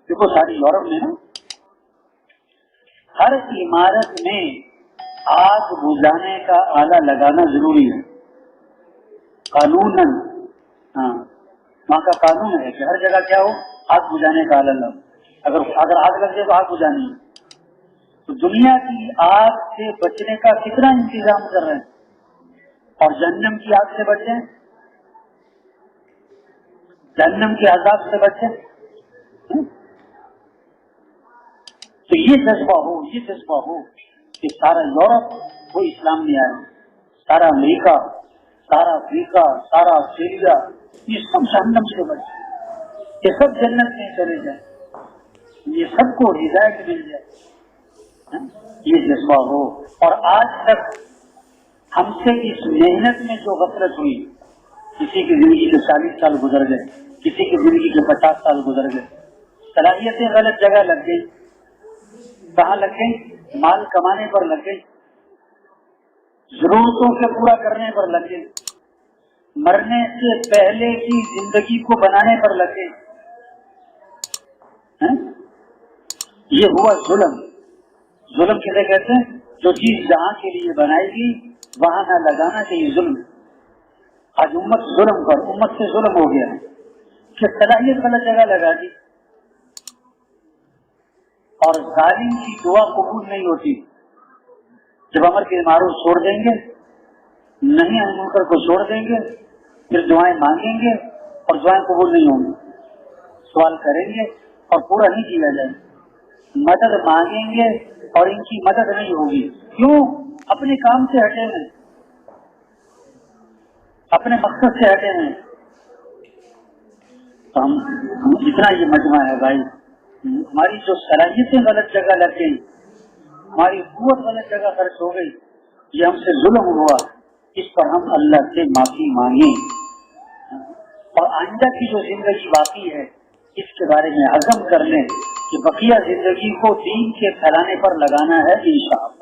دیکھو ساری یورپ میں نا ہر عمارت میں آگ بجھانے کا آلہ لگانا ضروری ہے قانوناً. ہاں وہاں کا قانون ہے کہ ہر جگہ کیا ہو آگ بجھانے کا آلہ لگا. اگر آگ لگ جائے تو آگ بجھانی ہے. تو دنیا کی آگ سے بچنے کا کتنا انتظام کر رہے ہیں اور جہنم کی آگ سے بچیں, جہنم کے عذاب سے بچیں. تو یہ جذبہ ہو کہ سارا یورپ وہ اسلام میں آئے, سارا امریکہ, سارا افریقہ, سارا آسٹریلیا, یہ سب جہنم سے بچے, یہ سب جنت میں چلے جائیں, یہ سب کو ہدایت مل جائے. یہ جذبہ ہو. اور آج تک ہم سے اس محنت میں جو غفلت ہوئی, کسی کی زندگی کے 40 سال گزر گئے, کسی کی زندگی کے 50 سال گزر گئے, صلاحیتیں غلط جگہ لگ گئی. کہاں لگ گئی؟ مال کمانے پر لگ گئی, ضرورتوں کے پورا کرنے پر لگ گئی, مرنے سے پہلے کی زندگی کو بنانے پر لگ گئی. یہ ہوا ظلم. ظلم کسے کہتے ہیں؟ جو چیز جہاں کے لیے بنائی گی وہاں نہ لگانا چاہیے, ظلم. آج امت ظلم پر امت سے ظلم ہو گیا کہ صلاحیت غلط جگہ لگا دی, اور ظالم کی دعا قبول نہیں ہوتی. جب امر کے معروف چھوڑ دیں گے, نہیں عن منکر کو چھوڑ دیں گے, پھر دعائیں مانگیں گے اور دعائیں قبول نہیں ہوں گی. سوال کریں گے اور پورا نہیں کیا جائے, مدد مانگیں گے اور ان کی مدد نہیں ہوگی. کیوں؟ اپنے کام سے ہٹے ہیں, اپنے مقصد سے ہٹے ہیں. تو ہم جتنا یہ مجمع ہے بھائی, ہماری جو صلاحیتیں غلط جگہ لگ گئی, ہماری قوت غلط جگہ خرچ ہو گئی, یہ ہم سے ظلم ہوا, اس پر ہم اللہ سے معافی مانگیں. اور آئندہ کی جو زندگی باقی ہے اس کے بارے میں عزم کر لیں کہ بقیہ زندگی کو دین کے پھیلانے پر لگانا ہے انشاءاللہ.